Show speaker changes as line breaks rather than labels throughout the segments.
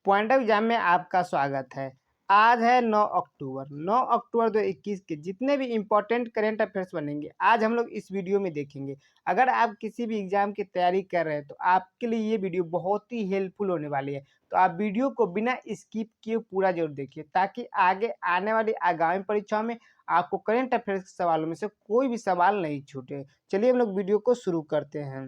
Point of exam में आपका स्वागत है। आज है 9 अक्टूबर 2021 के जितने भी इम्पोर्टेंट करेंट अफेयर्स बनेंगे आज हम लोग इस वीडियो में देखेंगे। अगर आप किसी भी एग्जाम की तैयारी कर रहे हैं तो आपके लिए ये वीडियो बहुत ही हेल्पफुल होने वाली है। तो आप वीडियो को बिना स्किप किए पूरा जरूर देखिए ताकि आगे आने वाली आगामी परीक्षाओं में आपको करेंट अफेयर्स के सवालों में से कोई भी सवाल नहीं छूटे। चलिए हम लोग वीडियो को शुरू करते हैं।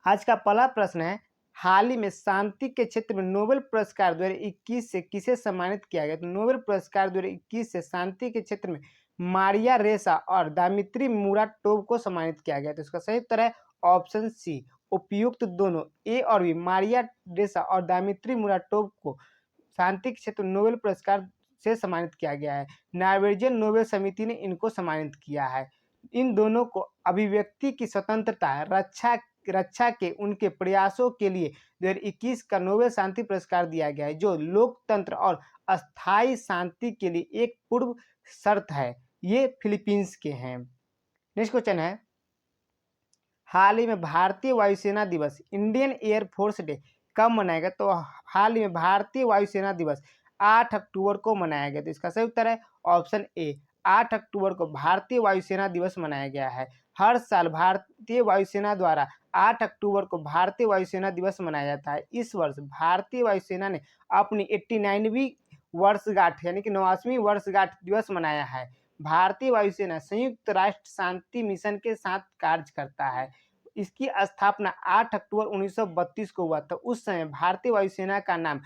आज का पहला प्रश्न है, हाल ही में शांति के क्षेत्र में नोबेल पुरस्कार 2021 से किसे सम्मानित किया गया? तो नोबेल पुरस्कार 2021 से शांति के क्षेत्र में मारिया रेसा और दामित्री मुराटोव को सम्मानित किया गया। तो इसका सही उत्तर है ऑप्शन सी, उपयुक्त दोनों ए और बी। मारिया रेसा और दामित्री मुराटोव को शांति के क्षेत्र में नोबेल पुरस्कार से सम्मानित किया गया है। नॉर्वेजियन नोबेल समिति ने इनको सम्मानित किया है। इन दोनों को अभिव्यक्ति की स्वतंत्रता रक्षा के उनके प्रयासों के लिए 2021 का नोबेल शांति पुरस्कार दिया गया है, जो लोकतंत्र और अस्थायी शांति के लिए एक पूर्व शर्त है। ये फिलीपींस के हैं। नेक्स्ट क्वेश्चन है, हाल ही में भारतीय वायुसेना दिवस इंडियन एयरफोर्स डे कब मनाया गया? तो हाल ही में भारतीय वायुसेना दिवस 8 अक्टूबर को मनाया गया। तो इसका सही उत्तर है ऑप्शन ए, 8 अक्टूबर को भारतीय वायुसेना दिवस मनाया गया है। हर साल भारतीय वायुसेना द्वारा 8 अक्टूबर को भारतीय वायुसेना दिवस मनाया जाता है। इस वर्ष भारतीय वायुसेना ने अपनी 89वीं वर्षगांठ यानी कि 90वीं वर्षगांठ दिवस मनाया है। भारतीय वायुसेना संयुक्त राष्ट्र शांति मिशन के साथ कार्य करता है। इसकी स्थापना 8 अक्टूबर 1932 को हुआ था। उस समय भारतीय वायुसेना का नाम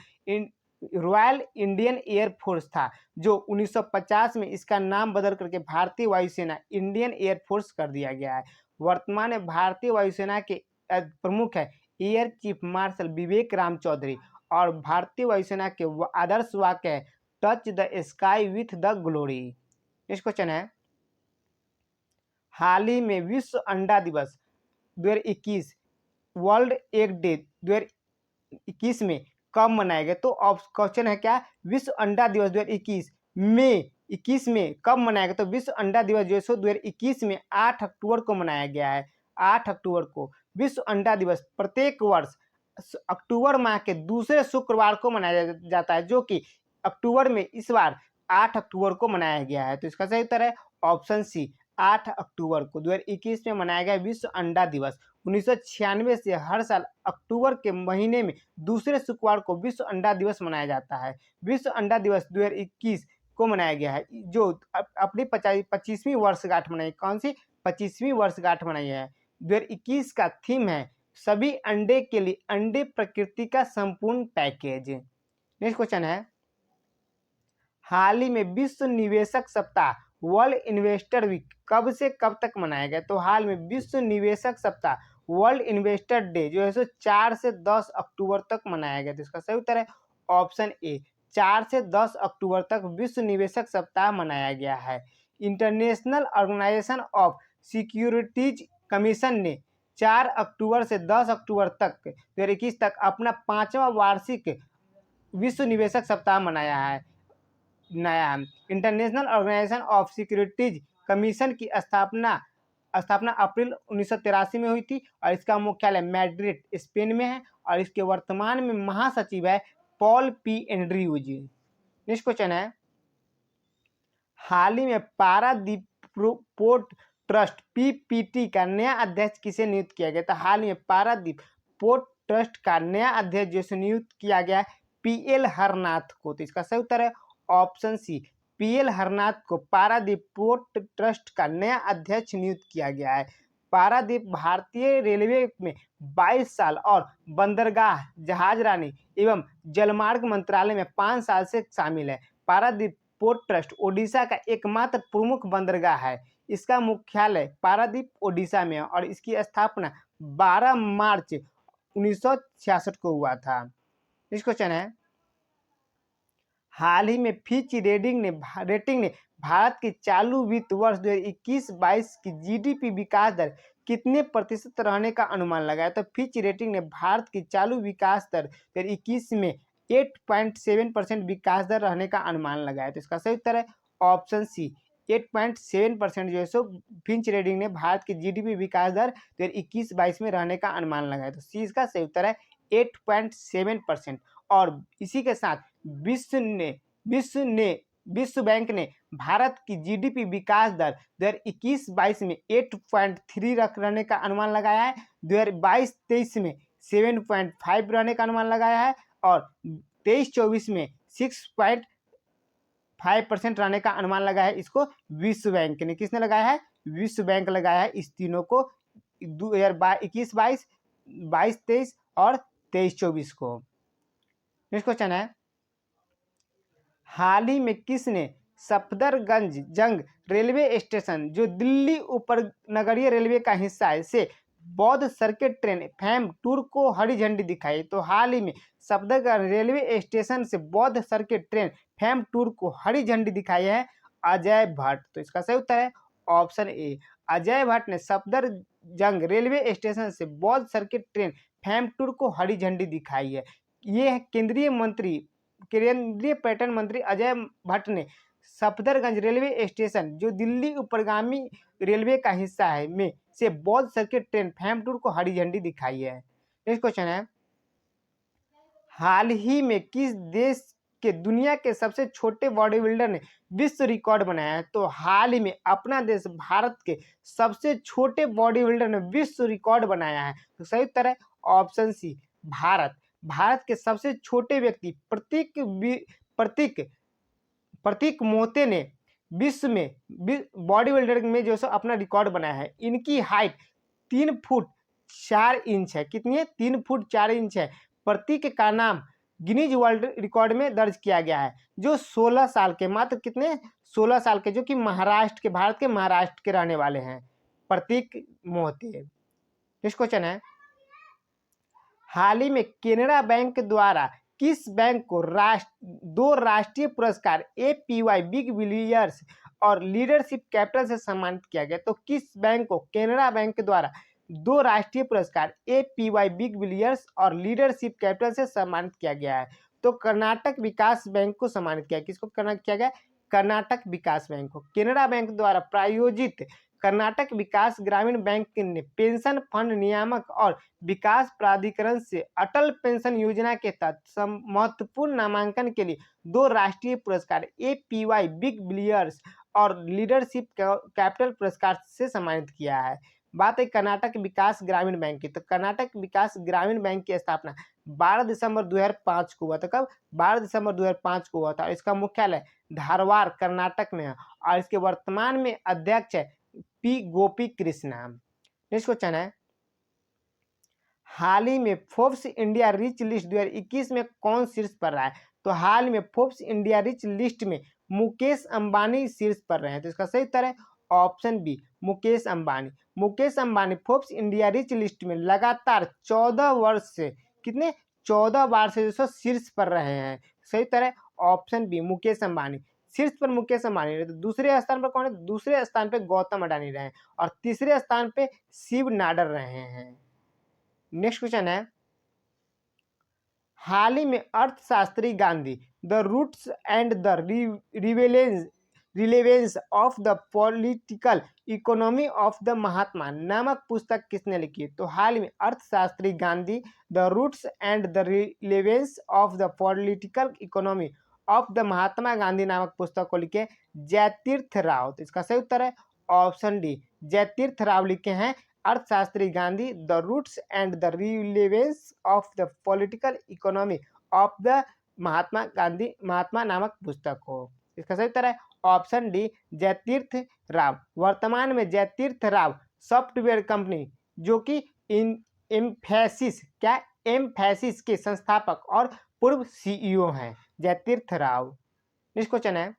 रॉयल इंडियन एयरफोर्स था, जो 1950 में इसका नाम बदल करके भारतीय वायुसेना इंडियन एयरफोर्स कर दिया गया है। वर्तमान में भारतीय वायुसेना के प्रमुख है एयर चीफ मार्शल विवेक राम चौधरी और भारतीय वायुसेना के आदर्श वाक्य है touch the sky with the glory. Next question है, हाल ही में विश्व अंडा दिवस 2021 वर्ल्ड एग डे 2021 में कब मनाया गया? तो क्वेश्चन है क्या, विश्व अंडा दिवस 2021 में 21 में कब मनाया गया? तो विश्व अंडा दिवस जो है 2021 में 8 अक्टूबर को मनाया गया है। 8 अक्टूबर को विश्व अंडा दिवस प्रत्येक वर्ष अक्टूबर माह के दूसरे शुक्रवार को मनाया जाता है, जो कि अक्टूबर में इस बार 8 अक्टूबर को मनाया गया है। तो इसका सही उत्तर है ऑप्शन सी, 8 अक्टूबर को 2021 में मनाया गया विश्व अंडा दिवस। 1996 से हर साल अक्टूबर के महीने में दूसरे शुक्रवार को विश्व अंडा दिवस मनाया जाता है। विश्व अंडा दिवस 2021 को मनाया गया है, जो अपनी 25वीं वर्षगांठ मनाई। कौन सी 25वीं वर्षगांठ मनाई है? 2021 का थीम है सभी अंडे के लिए अंडे प्रकृति का संपूर्ण पैकेज। नेक्स्ट क्वेश्चन है, हाल ही में विश्व निवेशक सप्ताह वर्ल्ड इन्वेस्टर वीक कब से कब तक मनाया गया? तो हाल में विश्व निवेशक सप्ताह वर्ल्ड इन्वेस्टर डे जो है 4 से 10 अक्टूबर तक मनाया गया। तो इसका सही उत्तर है ऑप्शन ए, 4 से 10 अक्टूबर तक विश्व निवेशक सप्ताह मनाया गया है। International Organization of Securities Commission ने 4 अक्टूबर से 10 अक्टूबर तक 2021 तक अपना 5वां वार्षिक विश्व निवेशक सप्ताह मनाया है। International Organization of Securities Commission की स्थापना अप्रैल 1983 में हुई थी और इसका मुख्यालय मैड्रिड स्पेन में है और इसके वर्तमान में महासचिव है Paul P Andrews. Next question है, हाल ही में पारादीप पोर्ट ट्रस्ट पीपीटी का नया अध्यक्ष किसे नियुक्त किया गया? था हाल ही में पारादीप पोर्ट ट्रस्ट का नया अध्यक्ष जो नियुक्त किया गया पीएल हरनाथ को। तो इसका सही उत्तर है ऑप्शन सी, पीएल हरनाथ को पारादीप पोर्ट ट्रस्ट का नया अध्यक्ष नियुक्त किया गया है। पारादीप भारतीय रेलवे में 22 साल और बंदरगाह जहाजरानी एवं जलमार्ग मंत्रालय में 5 साल से शामिल है। पारादीप पोर्ट ट्रस्ट ओडिशा का एकमात्र प्रमुख बंदरगाह है। इसका मुख्यालय पारादीप ओडिशा में है और इसकी स्थापना 12 मार्च 1966 को हुआ था। इस क्वेश्चन है, हाल ही में फिच रेटिंग ने भारत की चालू वित्त वर्ष 2021-22 की जीडीपी विकास दर कितने प्रतिशत रहने का अनुमान लगाया? तो फिच रेटिंग ने भारत की चालू विकास दर 2021 में 8.7% विकास दर रहने का अनुमान लगाया। तो इसका सही उत्तर है ऑप्शन सी, 8.7% जो है फिच रेटिंग ने भारत की जीडीपी विकास दर 2021-22 में रहने का अनुमान लगाया। तो सी इसका सही उत्तर है 8.7%। और इसी के साथ विश्व बैंक ने भारत की जीडीपी विकास दर 2021-22 में 8.3 रहने का अनुमान लगाया है, 2022-23 में 7.5 रहने का अनुमान लगाया है और 23-24 में 6.5% रहने का अनुमान लगाया है। इसको विश्व बैंक ने, किसने लगाया है? विश्व बैंक लगाया है इस तीनों को 2021-22, 22-23 और 23-24 को। नेक्स्ट क्वेश्चन है, हाल ही में किसने सफदरगंज जंग रेलवे स्टेशन जो दिल्ली उपनगरीय रेलवे का हिस्सा है से बौद्ध सर्किट ट्रेन फैम टूर को हरी झंडी दिखाई? तो हाल ही में सफदरगंज रेलवे स्टेशन से बौद्ध सर्किट ट्रेन फैम टूर को हरी झंडी दिखाई है अजय भट्ट। तो इसका सही उत्तर है ऑप्शन ए, अजय भट्ट ने सफदरजंग रेलवे स्टेशन से बौद्ध सर्किट ट्रेन फैम टूर को हरी झंडी दिखाई है। ये केंद्रीय पर्यटन मंत्री अजय भट्ट ने सफदरगंज रेलवे स्टेशन जो दिल्ली उपगामी रेलवे का हिस्सा है में से बौद्ध सर्किट ट्रेन फैम टूर को हरी झंडी दिखाई है। नेक्स्ट क्वेश्चन है, हाल ही में किस देश के दुनिया के सबसे छोटे बॉडी बिल्डर ने विश्व रिकॉर्ड बनाया है? तो हाल ही में अपना देश भारत के सबसे छोटे बॉडी बिल्डर ने विश्व रिकॉर्ड बनाया है। तो सही उत्तर है ऑप्शन सी, भारत। भारत के सबसे छोटे व्यक्ति प्रतीक मोते ने विश्व में बॉडी बिल्डर में जो सो अपना रिकॉर्ड बनाया है। इनकी हाइट 3 फुट 4 इंच है। कितनी है? 3 फुट 4 इंच है। प्रतीक का नाम गिनीज वर्ल्ड रिकॉर्ड में दर्ज किया गया है, जो 16 साल के, मात्र कितने? 16 साल के, जो कि भारत के महाराष्ट्र के रहने वाले हैं, प्रतीक मोते। नेक्स्ट क्वेश्चन है, हाल ही में केनरा बैंक द्वारा किस बैंक को 2 राष्ट्रीय पुरस्कार APY बिग बिलियर्स और लीडरशिप कैपिटल से सम्मानित किया गया? तो किस बैंक को केनरा बैंक द्वारा 2 राष्ट्रीय पुरस्कार APY बिग बिलियर्स और लीडरशिप कैपिटल से सम्मानित किया गया है? तो कर्नाटक विकास बैंक को सम्मानित किया। किसको किया गया? कर्नाटक विकास बैंक को। केनरा बैंक द्वारा प्रायोजित कर्नाटक विकास ग्रामीण बैंक ने पेंशन फंड नियामक और विकास प्राधिकरण से अटल पेंशन योजना के तहत महत्वपूर्ण नामांकन के लिए 2 राष्ट्रीय पुरस्कार APY बिग बिलियर्स और लीडरशिप कैपिटल पुरस्कार से सम्मानित किया है। बात है कर्नाटक विकास ग्रामीण बैंक की। तो कर्नाटक विकास ग्रामीण बैंक की स्थापना 12 दिसंबर 2005 को हुआ था। कब? 12 दिसंबर 2005 को हुआ था। इसका मुख्यालय धारवाड़ कर्नाटक में है और इसके वर्तमान में अध्यक्ष है P गोपी कृष्णा। नेक्स्ट क्वेश्चन है, हाल ही में फोर्ब्स इंडिया रिच लिस्ट 2021 में कौन शीर्ष पर रहा है? तो हाल में फोर्ब्स इंडिया रिच लिस्ट में मुकेश अंबानी शीर्ष पर रहे हैं। तो इसका सही उत्तर है option B, Mukesh Ambani. Mukesh Ambani Forbes India rich list में लगातार 14 वर्ष से, कितने? 14 बार से जो शीर्ष पर रहे हैं। सही उत्तर है ऑप्शन बी, मुकेश अंबानी। शीर्ष पर मुकेश अंबानी रहे। तो दूसरे स्थान पर कौन है? दूसरे स्थान पे गौतम अडानी रहे और तीसरे स्थान पे शिव नाडर रहे हैं। नेक्स्ट क्वेश्चन है, हाल ही में अर्थशास्त्री Gandhi the roots and the relevance of the political economy of the Mahatma नामक पुस्तक किसने लिखी है? तो हाल ही में अर्थशास्त्री Gandhi the roots and the relevance of the political economy of the Mahatma Gandhi नामक पुस्तक को लिखे जयतीर्थ राव। तो इसका सही उत्तर है ऑप्शन डी, जयतीर्थ राव लिखे हैं अर्थशास्त्री Gandhi the roots and the relevance of the political economy of the Mahatma नामक पुस्तक को। इसका सही उत्तर है ऑप्शन डी, जयतीर्थ राव। वर्तमान में जयतीर्थ राव सॉफ्टवेयर कंपनी जो कि एम्फैसिस के संस्थापक और पूर्व CEO हैं, जयतीर्थ राव। नेक्स्ट क्वेश्चन है,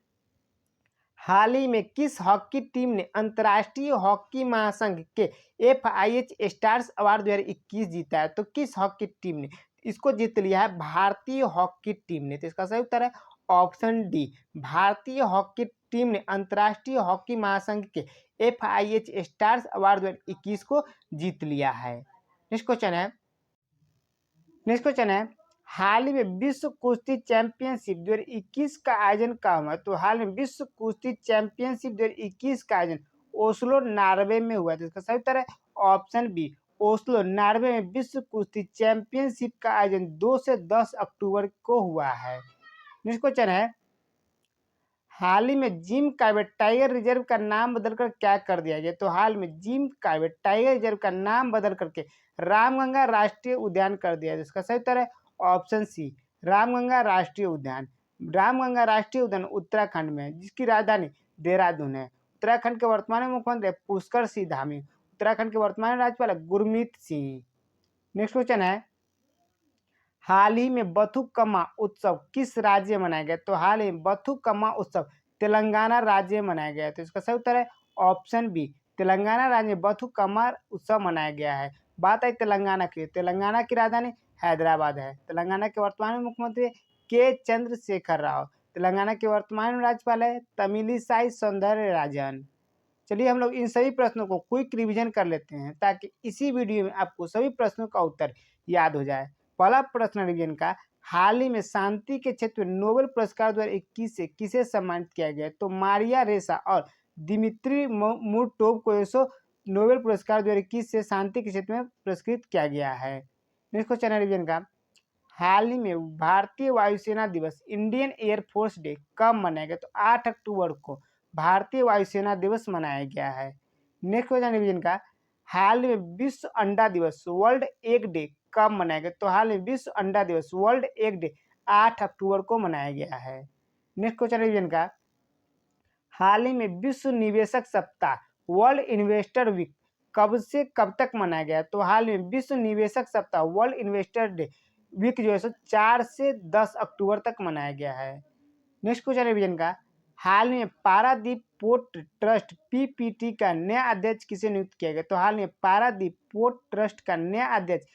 हाल ही में किस हॉकी टीम ने अंतर्राष्ट्रीय हॉकी महासंघ के FIH स्टार्स अवार्ड 2021 जीता है? तो किस हॉकी टीम ने इसको जीत लिया है? भारतीय हॉकी टीम ने। तो इसका सही उत्तर है ऑप्शन डी, भारतीय हॉकी टीम ने अंतर्राष्ट्रीय हॉकी महासंघ के FIH स्टार्स अवार्ड 2021 को जीत लिया है। नेक्स्ट क्वेश्चन है, हाल ही में विश्व कुश्ती चैंपियनशिप 2021 का आयोजन कहाँ हुआ? तो हाल में विश्व कुश्ती चैंपियनशिप 2021 का आयोजन ओस्लो नॉर्वे में हुआ। तो इसका सही उत्तर है ऑप्शन बी, ओस्लो नॉर्वे में विश्व कुश्ती चैंपियनशिप का आयोजन 2 से 10 अक्टूबर को हुआ है। नेक्स्ट क्वेश्चन है, हाल ही में जिम कॉर्बेट टाइगर रिजर्व का नाम बदलकर क्या कर दिया गया? तो हाल में जिम कॉर्बेट टाइगर रिजर्व का नाम बदल करके रामगंगा राष्ट्रीय उद्यान कर दिया है। इसका सही उत्तर है ऑप्शन सी, रामगंगा राष्ट्रीय उद्यान। रामगंगा राष्ट्रीय उद्यान उत्तराखंड में है, जिसकी राजधानी देहरादून है। उत्तराखंड के वर्तमान मुख्यमंत्री पुष्कर सिंह धामी। उत्तराखंड के वर्तमान राज्यपाल गुरमीत सिंह। नेक्स्ट क्वेश्चन है, हाल ही में बथुकम्मा उत्सव किस राज्य में मनाया गया? तो हाल ही में बथुकम्मा उत्सव तेलंगाना राज्य में मनाया गया। तो इसका सही उत्तर है ऑप्शन बी, तेलंगाना राज्य में बथुकम्मा उत्सव मनाया गया है। बात आई तेलंगाना की, तेलंगाना की राजधानी हैदराबाद है। तेलंगाना के वर्तमान मुख्यमंत्री के चंद्रशेखर राव। तेलंगाना के वर्तमान राज्यपाल है तमिलिसाई सौंदरराजन। चलिए हम लोग इन सभी प्रश्नों को क्विक रिवीजन कर लेते हैं, ताकि इसी वीडियो में आपको सभी प्रश्नों का उत्तर याद हो जाए। पहला प्रश्न रिवीजन का, हाल ही में शांति के क्षेत्र में नोबेल पुरस्कार 2021 से किसे सम्मानित किया गया? तो मारिया रेसा और दिमित्री मुर्टोव को नोबेल पुरस्कार 2021 से शांति के क्षेत्र में पुरस्कृत किया गया है। नेक्स्ट क्वेश्चन है रिवीजन का, हाल ही में भारतीय वायुसेना दिवस इंडियन एयरफोर्स डे कब मनाया गया? तो 8 अक्टूबर को भारतीय वायुसेना दिवस मनाया गया है। नेक्स्ट क्वेश्चन रिवीजन का, हाल में विश्व अंडा दिवस वर्ल्ड एग डे कब मनाया गया? तो हाल में विश्व अंडा दिवस वर्ल्ड एग डे 8 अक्टूबर को मनाया गया है। नेक्स्ट क्वेश्चन रिवीजन का, हाल ही में विश्व निवेशक सप्ताह वर्ल्ड इन्वेस्टर वीक कब से कब तक मनाया गया? तो हाल में विश्व निवेशक सप्ताह वर्ल्ड इन्वेस्टर डे वीक जो है 4 से 10 अक्टूबर तक मनाया गया है। नेक्स्ट क्वेश्चन रिवीजन का, हाल में पारादीप पोर्ट ट्रस्ट पीपीटी का नया अध्यक्ष किसे नियुक्त किया गया? तो हाल में पारादीप पोर्ट ट्रस्ट का नया अध्यक्ष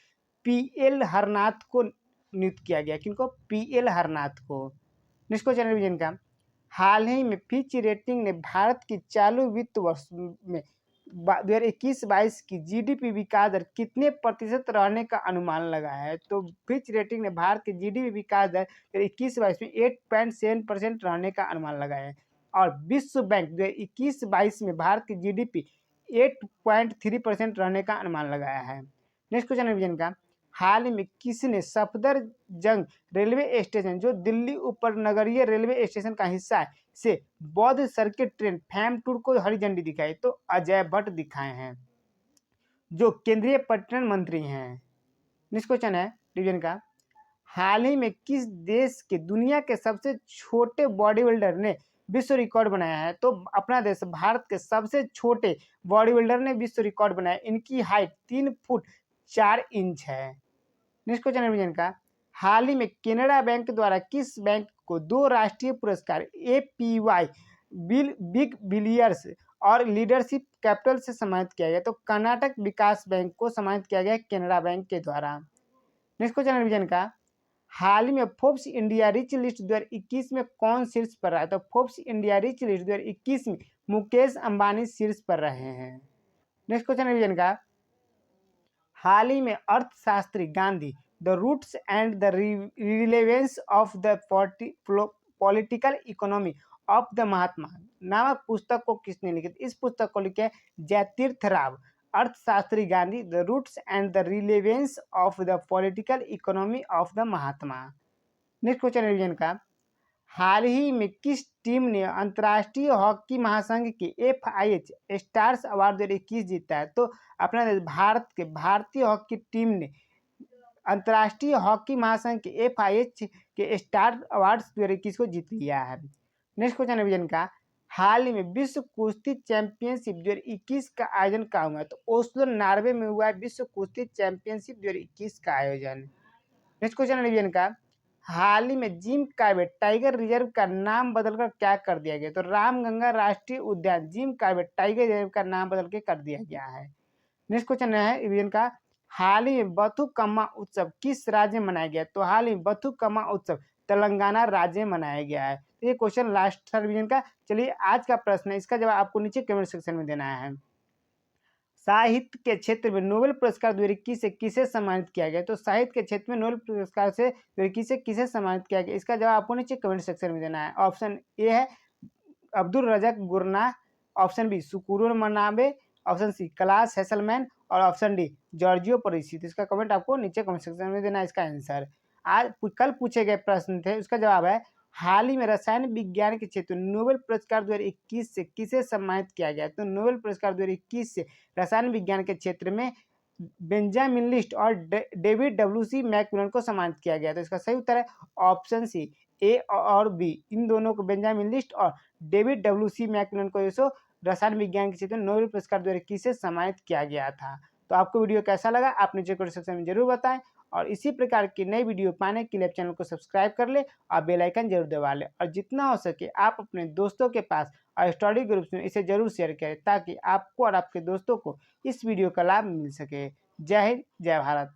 पीएल हरनाथ को नियुक्त किया गया। किनको? पीएल हरनाथ को। नेक्स्ट क्वेश्चन रिवीजन का, हाल ही में फिच रेटिंग ने भारत की चालू वित्त वर्ष में 2021-22 की जीडीपी विकास दर कितने प्रतिशत रहने का अनुमान लगाया है? तो फिच रेटिंग ने भारत की जीडीपी विकास दर 2021-22 में 8.7% रहने का अनुमान लगाया है। और विश्व बैंक 2021-22 में भारत की जीडीपी 8.3% रहने का अनुमान लगाया है। नेक्स्ट क्वेश्चन रिवीजन का, हाल ही में किसने सफदरजंग रेलवे स्टेशन जो दिल्ली उपनगरीय रेलवे स्टेशन का हिस्सा है से बौद्ध सर्किट ट्रेन फैम टूर को हरी झंडी दिखाई? तो अजय भट्ट दिखाए हैं, जो केंद्रीय पर्यटन मंत्री हैं। नेक्स्ट क्वेश्चन है डिवीजन का, हाल ही में किस देश के दुनिया के सबसे छोटे बॉडी बिल्डर ने विश्व रिकॉर्ड बनाया है? तो अपना देश भारत के सबसे छोटे बॉडी बिल्डर ने विश्व रिकॉर्ड बनाया। इनकी हाइट 3 फुट 4 इंच है। नेक्स्ट क्वेश्चन रिवीजन का, हाल ही में केनरा बैंक द्वारा किस बैंक को 2 राष्ट्रीय पुरस्कार एपीवाई बिग बिलियर्स और लीडरशिप कैपिटल से सम्मानित किया गया? तो कर्नाटक विकास बैंक को सम्मानित किया गया केनरा बैंक के द्वारा। नेक्स्ट क्वेश्चन रिवीजन का, हाल ही में फोर्ब्स इंडिया रिच लिस्ट 2021 में कौन शीर्ष पर रहा है? तो फोर्ब्स इंडिया रिच लिस्ट 2021 में मुकेश अंबानी शीर्ष पर रहे हैं। नेक्स्ट क्वेश्चन रिवीजन का, हाल ही में अर्थशास्त्री Gandhi the roots and the relevance of the political economy of the Mahatma नामक पुस्तक को किसने लिखी? इस पुस्तक को लिखे जयतीर्थ राव। अर्थशास्त्री Gandhi the roots and the relevance of the political economy of the Mahatma. Next question revision का, हाल ही में किस टीम ने अंतर्राष्ट्रीय हॉकी महासंघ के FIH स्टार्स अवार्ड 2021 जीता है? तो अपना भारत के भारतीय हॉकी टीम ने अंतर्राष्ट्रीय हॉकी महासंघ के FIH के स्टार अवार्ड्स 2021 को जीत लिया है। नेक्स्ट क्वेश्चन रिवीजन का, हाल ही में विश्व कुश्ती चैंपियनशिप 2021 का आयोजन कहाँ हुआ? तो ओस्लो नॉर्वे में हुआ है विश्व कुश्ती चैंपियनशिप 2021 का आयोजन। नेक्स्ट क्वेश्चन रिवीजन का, हाल ही में जिम कॉर्बेट टाइगर रिजर्व का नाम बदलकर क्या कर दिया गया? तो रामगंगा राष्ट्रीय उद्यान जिम कॉर्बेट टाइगर रिजर्व का नाम बदल के कर दिया गया है। नेक्स्ट क्वेश्चन है रिवीजन का, हाल ही में बथुकम्मा उत्सव किस राज्य में मनाया गया? तो हाल ही में बथुकम्मा उत्सव तेलंगाना राज्य में मनाया गया है। तो ये क्वेश्चन लास्ट था रिवीजन का। चलिए आज का प्रश्न है, इसका जवाब आपको नीचे कमेंट सेक्शन में देना है। साहित्य के क्षेत्र में नोबेल पुरस्कार 2021 से किसे सम्मानित किया गया? तो साहित्य के क्षेत्र में नोबेल पुरस्कार से 2021 से किसे सम्मानित किया गया? इसका जवाब आपको नीचे कमेंट सेक्शन में देना है। ऑप्शन ए है Abdul Razzaq Gurnah, option B सुकुरुर मनाबे, ऑप्शन सी क्लास हेसलमैन, और ऑप्शन डी जॉर्जियो पॉलिसी। तो इसका कमेंट आपको नीचे कमेंट सेक्शन में देना है इसका आंसर। आज कल पूछे गए प्रश्न थे, उसका जवाब है हाल ही में रसायन विज्ञान के क्षेत्र में नोबेल पुरस्कार 2021 से किसे सम्मानित किया गया। तो नोबेल पुरस्कार 2021 से रसायन विज्ञान के क्षेत्र में बेंजामिन लिस्ट और डेविड डब्ल्यू.सी. मैकमिलन को सम्मानित किया गया। तो इसका सही उत्तर है ऑप्शन सी, ए और बी, इन दोनों को बेंजामिन लिस्ट और डेविड डब्ल्यू.सी. मैकमिलन को जो रसायन विज्ञान के क्षेत्र में नोबेल पुरस्कार 2021 से सम्मानित किया गया था। तो आपको वीडियो कैसा लगा आप नीचे कमेंट सेक्शन में जरूर बताएं, और इसी प्रकार की नई वीडियो पाने के लिए चैनल को सब्सक्राइब कर ले और बेल आइकन जरूर दबा लें, और जितना हो सके आप अपने दोस्तों के पास और स्टडी ग्रुप्स में इसे जरूर शेयर करें ताकि आपको और आपके दोस्तों को इस वीडियो का लाभ मिल सके। जय हिंद, जय भारत।